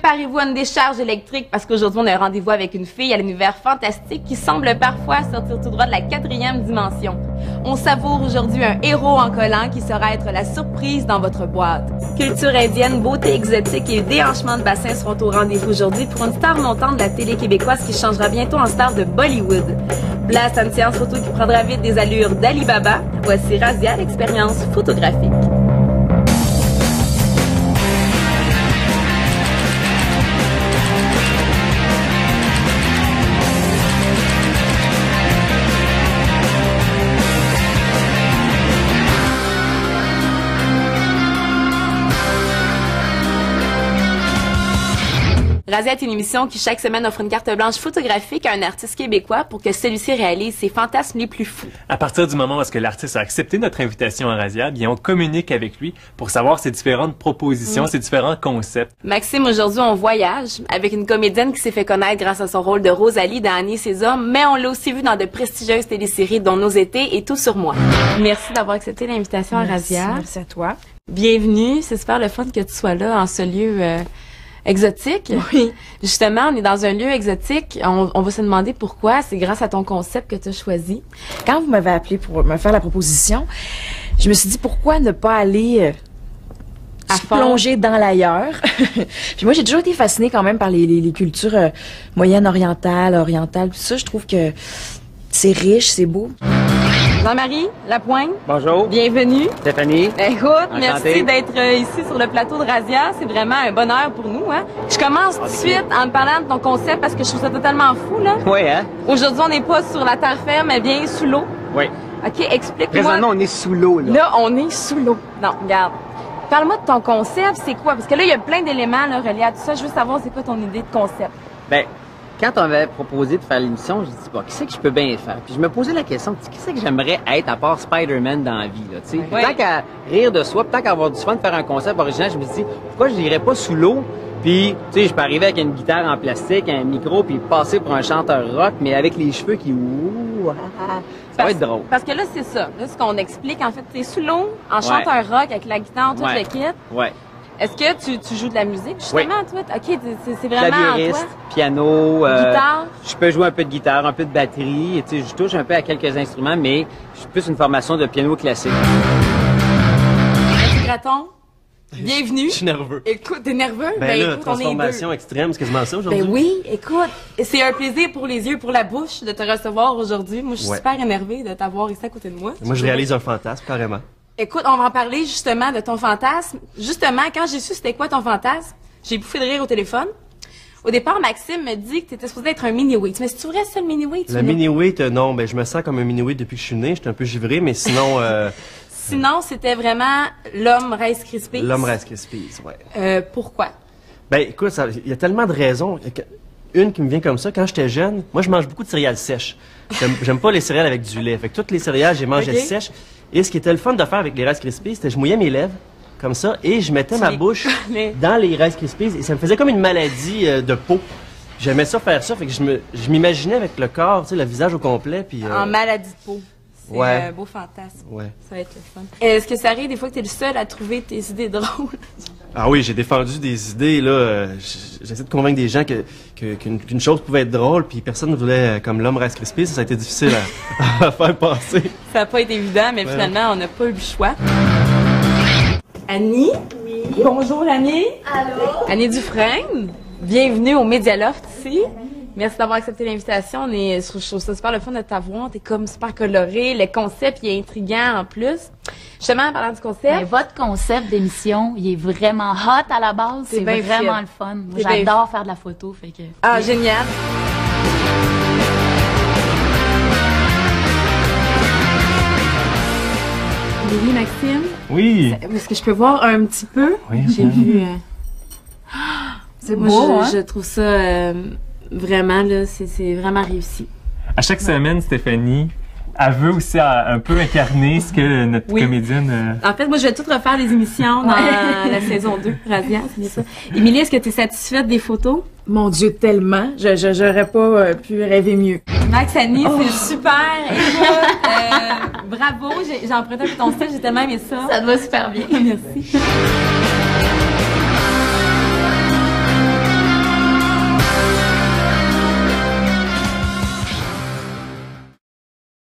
Préparez-vous à une décharge électrique parce qu'aujourd'hui, on a un rendez-vous avec une fille à l'univers fantastique qui semble parfois sortir tout droit de la 4e dimension. On savoure aujourd'hui un héros en collant qui saura être la surprise dans votre boîte. Culture indienne, beauté exotique et déhanchement de bassin seront au rendez-vous aujourd'hui pour une star montante de la télé québécoise qui changera bientôt en star de Bollywood. Place à une séance photo qui prendra vite des allures d'Ali Baba. Voici Razia, l'expérience photographique. Razia est une émission qui chaque semaine offre une carte blanche photographique à un artiste québécois pour que celui-ci réalise ses fantasmes les plus fous. À partir du moment où l'artiste a accepté notre invitation à Razia, bien on communique avec lui pour savoir ses différentes propositions, ses différents concepts. Maxime, aujourd'hui on voyage avec une comédienne qui s'est fait connaître grâce à son rôle de Rosalie dans Annie et ses hommes, mais on l'a aussi vu dans de prestigieuses téléséries dont Nos étés et Tout sur moi. Merci d'avoir accepté l'invitation à Razia. Merci à toi. Bienvenue, c'est super le fun que tu sois là en ce lieu exotique. Oui. Justement, on est dans un lieu exotique. On va se demander pourquoi. C'est grâce à ton concept que tu as choisi. Quand vous m'avez appelé pour me faire la proposition, je me suis dit pourquoi ne pas aller se plonger dans l'ailleurs. Puis moi, j'ai toujours été fascinée quand même par les cultures moyennes-orientales, orientales, tout ça. Je trouve que c'est riche, c'est beau. Jean-Marie Lapointe. Bonjour. Bienvenue. Stéphanie. Écoute, Enchanté. merci d'être ici sur le plateau de Razia. C'est vraiment un bonheur pour nous, hein. Je commence tout de suite en te parlant de ton concept parce que je trouve ça totalement fou, là. Oui, hein? Aujourd'hui, on n'est pas sur la terre ferme, mais bien sous l'eau. Oui. OK, explique-moi. Présentement, on est sous l'eau, là. Là, on est sous l'eau. Non, regarde. Parle-moi de ton concept, c'est quoi? Parce que là, il y a plein d'éléments là, reliés à tout ça. Je veux savoir, c'est quoi ton idée de concept? Ben, quand on m'avait proposé de faire l'émission, je me dis, bon, qu'est-ce que je peux bien faire? Puis je me posais la question, qu'est-ce que j'aimerais être à part Spider-Man dans la vie, là, tu sais? Ouais. Tant qu'à rire de soi, tant qu'à avoir du fun de faire un concept original, je me dis, pourquoi je n'irais pas sous l'eau? Puis, tu sais, je peux arriver avec une guitare en plastique, un micro, puis passer pour un chanteur rock, mais avec les cheveux qui, ça va être drôle. Parce que là, c'est ça. Là, ce qu'on explique, en fait, t'es sous l'eau, en chanteur rock, avec la guitare, tout le kit. Ouais. Est-ce que tu joues de la musique, justement, toi? OK, c'est vraiment en Claviériste, toi? piano, Guitare? je peux jouer un peu de guitare, un peu de batterie, et tu sais, je touche un peu à quelques instruments, mais je suis plus une formation de piano classique. Mathieu Graton, bienvenue. Je suis nerveux. Écoute, t'es nerveux? Ben là, écoute, transformation extrême, c'est quasiment ça aujourd'hui. Ben oui, écoute, c'est un plaisir pour les yeux et pour la bouche de te recevoir aujourd'hui. Moi, je suis super énervée de t'avoir ici à côté de moi. Moi, je réalise un fantasme, carrément. Écoute, on va en parler justement de ton fantasme. Justement, quand j'ai su c'était quoi ton fantasme, j'ai bouffé de rire au téléphone. Au départ, Maxime me dit que tu étais supposé être un mini-weight. Mais c'est-tu vrai, ça, le mini-weight? Le mini-weight, non, ben je me sens comme un mini-weight depuis que je suis né. J'étais un peu givré, mais sinon... Sinon, c'était vraiment l'homme Rice Krispies. L'homme Rice Krispies, ouais. Pourquoi? Ben écoute, il y a tellement de raisons. Une qui me vient comme ça, quand j'étais jeune, moi je mange beaucoup de céréales sèches. J'aime pas les céréales avec du lait. Fait que toutes les céréales, j'ai mangé sèches. Et ce qui était le fun de faire avec les Rice Krispies, c'était que je mouillais mes lèvres, comme ça, et je mettais ma bouche dans les Rice Krispies, et ça me faisait comme une maladie de peau. J'aimais ça faire ça, fait que je m'imaginais avec le corps, tu sais, le visage au complet, puis... En maladie de peau. C'est un beau fantasme. Ouais. Ça va être le fun. Est-ce que ça arrive des fois que tu es le seul à trouver tes idées drôles? Ah oui, j'ai défendu des idées, là. J'essaie de convaincre des gens qu'une chose pouvait être drôle, puis personne ne voulait, comme l'homme Rice Krispies, ça a été difficile à faire passer. Ça n'a pas été évident, mais finalement, on n'a pas eu le choix. Annie? Oui. Bonjour, Annie. Allô? Annie Dufresne. Bienvenue au Medialoft ici. Merci d'avoir accepté l'invitation. Je trouve ça super le fun de t'avoir. T'es comme super coloré. Le concept, il est intriguant en plus. Justement, en parlant du concept. Mais votre concept d'émission, il est vraiment hot à la base. C'est vraiment le fun. Moi, j'adore faire de la photo. Fait que... Ah, génial. Oui, Maxime. Oui. Est-ce que je peux voir un petit peu? Oui. J'ai vu... C'est beau, je trouve ça vraiment, là, c'est vraiment réussi. À chaque semaine, Stéphanie, elle veut aussi un peu incarner ce que notre comédienne... En fait, moi, je vais tout refaire les émissions dans la saison 2, Razia, c'est bien ça. Émilie, est-ce que tu es satisfaite des photos? Mon Dieu, tellement. J'aurais pas pu rêver mieux. Max, Annie, c'est super. Écoute, bravo. J'ai emprunté un peu ton style, j'ai tellement aimé ça. Ça te va super bien. Merci.